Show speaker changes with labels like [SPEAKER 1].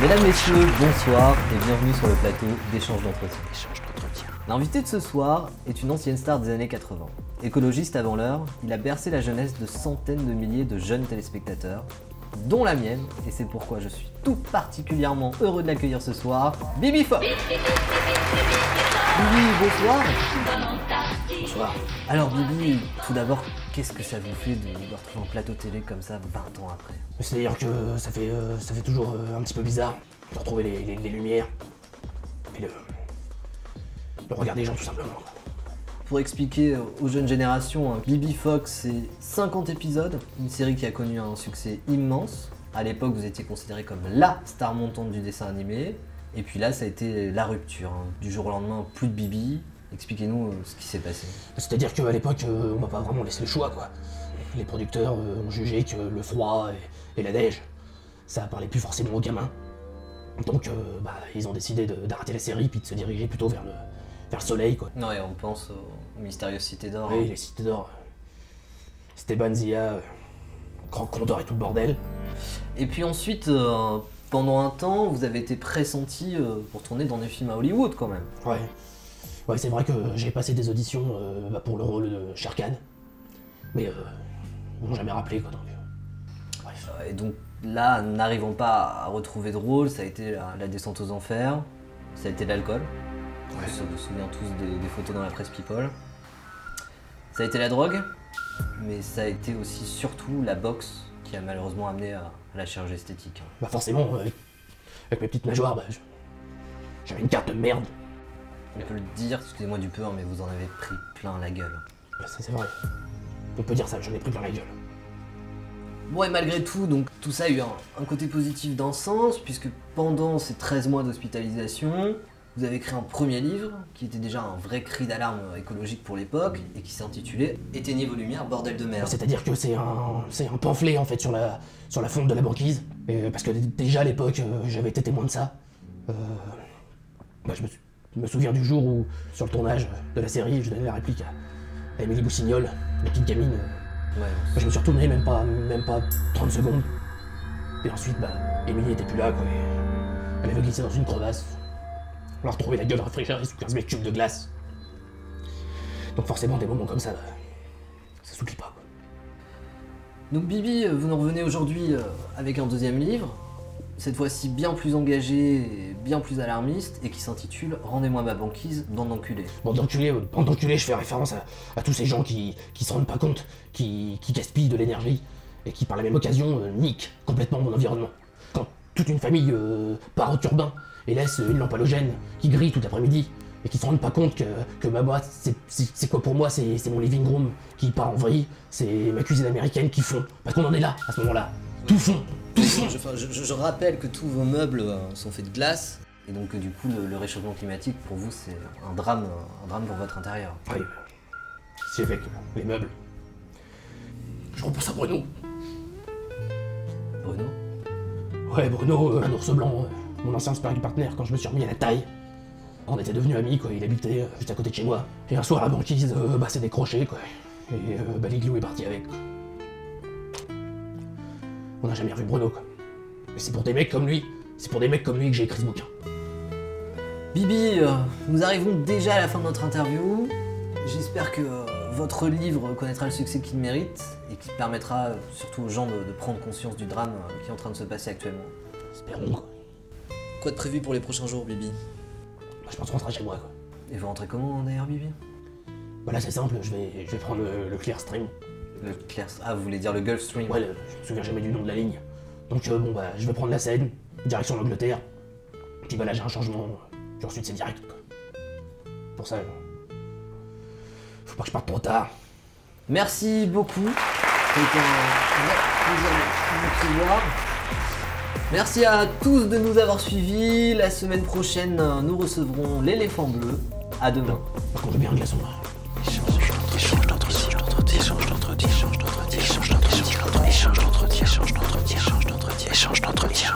[SPEAKER 1] Mesdames, messieurs, bonsoir et bienvenue sur le plateau d'Échange d'entretien. L'invité de ce soir est une ancienne star des années 80. Écologiste avant l'heure, il a bercé la jeunesse de centaines de milliers de jeunes téléspectateurs, dont la mienne, et c'est pourquoi je suis tout particulièrement heureux de l'accueillir ce soir, Bibi Fox. Bibi, bonsoir.
[SPEAKER 2] Bonsoir.
[SPEAKER 1] Alors Bibi, tout d'abord, qu'est-ce que ça vous fait de retrouver en plateau télé comme ça 20 ans après?
[SPEAKER 2] C'est-à-dire que ça fait toujours un petit peu bizarre de retrouver les lumières et le regard des gens tout simplement.
[SPEAKER 1] Pour expliquer aux jeunes générations, Bibi Fox, c'est 50 épisodes, une série qui a connu un succès immense. À l'époque, vous étiez considéré comme LA star montante du dessin animé. Et puis là, ça a été la rupture. Du jour au lendemain, plus de Bibi. Expliquez-nous ce qui s'est passé.
[SPEAKER 2] C'est-à-dire qu'à l'époque, on m'a pas vraiment laissé le choix, quoi. Les producteurs ont jugé que le froid et la neige, ça parlait plus forcément aux gamins. Donc, ils ont décidé d'arrêter la série puis de se diriger plutôt vers le soleil, quoi.
[SPEAKER 1] Ouais, on pense aux mystérieuses cités d'or.
[SPEAKER 2] Oui, les cités d'or. Esteban Zia, Grand Condor et tout le bordel.
[SPEAKER 1] Et puis ensuite, pendant un temps, vous avez été pressenti pour tourner dans des films à Hollywood quand même.
[SPEAKER 2] Ouais, c'est vrai que j'ai passé des auditions pour le rôle de Shere Khan. Mais ils m'ont jamais rappelé, quoi. Donc, bref.
[SPEAKER 1] Et donc là, n'arrivant pas à retrouver de rôle, ça a été la descente aux enfers, ça a été l'alcool.
[SPEAKER 2] Ouais.
[SPEAKER 1] On se souvient tous des photos dans la presse People. Ça a été la drogue, mais ça a été aussi surtout la boxe qui a malheureusement amené à la chirurgie esthétique.
[SPEAKER 2] Bah forcément, avec mes petites nageoires, j'avais une carte de merde.
[SPEAKER 1] On peut le dire, excusez-moi du peu, hein, mais vous en avez pris plein la gueule.
[SPEAKER 2] Bah, ça c'est vrai. On peut dire ça, j'en ai pris plein la gueule.
[SPEAKER 1] Bon, et malgré tout, donc tout ça a eu un côté positif dans ce sens, puisque pendant ces 13 mois d'hospitalisation, vous avez créé un premier livre qui était déjà un vrai cri d'alarme écologique pour l'époque et qui s'intitulait « Éteignez vos lumières, bordel de merde ».
[SPEAKER 2] C'est-à-dire que c'est un pamphlet en fait sur la fonte de la banquise. Parce que déjà à l'époque, j'avais été témoin de ça. Je me souviens du jour où, sur le tournage de la série, je donnais la réplique à Émilie Boussignol, la petite gamine.
[SPEAKER 1] Ouais,
[SPEAKER 2] Je me suis retourné même pas 30 secondes. Et ensuite, Émilie était plus là, quoi. Elle avait glissé dans une crevasse. On l'a retrouvée la gueule réfrigérée sous 15 mètres cubes de glace. Donc forcément, des moments comme ça s'oublie pas, quoi.
[SPEAKER 1] Donc Bibi, vous nous revenez aujourd'hui avec un deuxième livre, cette fois-ci bien plus engagé et bien plus alarmiste, et qui s'intitule « Rendez-moi ma banquise, bande d'enculés ».
[SPEAKER 2] Bande d'enculés, je fais référence à tous ces gens qui se rendent pas compte, qui gaspillent de l'énergie, et qui par la même occasion niquent complètement mon environnement. Quand toute une famille part au turbin et laisse une lampe halogène qui grille tout l'après-midi, et qui se rendent pas compte que ma boîte, c'est quoi pour moi, c'est mon living room qui part en vrille, c'est ma cuisine américaine qui fond, parce qu'on en est là, à ce moment-là. Tout fond.
[SPEAKER 1] Je rappelle que tous vos meubles sont faits de glace, et donc du coup le réchauffement climatique pour vous c'est un drame pour votre intérieur.
[SPEAKER 2] Oui, c'est avec les meubles. Je repense à Bruno.
[SPEAKER 1] Bruno?
[SPEAKER 2] Ouais, Bruno, un ours blanc, mon ancien sparring partner quand je me suis remis à la taille. On était devenus amis, quoi, il habitait juste à côté de chez moi. Et un soir, la banquise s'est décrochée, quoi. Et l'igloo est parti avec, quoi. On n'a jamais revu Bruno, quoi. Mais c'est pour des mecs comme lui, que j'ai écrit ce bouquin.
[SPEAKER 1] Bibi, nous arrivons déjà à la fin de notre interview. J'espère que votre livre connaîtra le succès qu'il mérite et qui permettra surtout aux gens de prendre conscience du drame qui est en train de se passer actuellement.
[SPEAKER 2] Espérons, quoi.
[SPEAKER 1] Quoi de prévu pour les prochains jours, Bibi?
[SPEAKER 2] Je pense rentrer chez moi, quoi.
[SPEAKER 1] Et vous rentrez comment d'ailleurs, Bibi?
[SPEAKER 2] Là c'est simple, je vais prendre le Clear Stream.
[SPEAKER 1] Le Clear... Ah, vous voulez dire le Gulf Stream?
[SPEAKER 2] Ouais, je me souviens jamais du nom de la ligne. Donc je vais prendre la Seine, direction l'Angleterre. Puis là j'ai un changement, puis ensuite c'est direct, quoi. Pour ça, faut pas que je parte trop tard.
[SPEAKER 1] Merci beaucoup. C'était un vrai plaisir de vous voir. Merci à tous de nous avoir suivis. La semaine prochaine, nous recevrons l'éléphant bleu. À demain.
[SPEAKER 2] Par contre, j'ai bien un glaçon.
[SPEAKER 3] Échange d'entretien.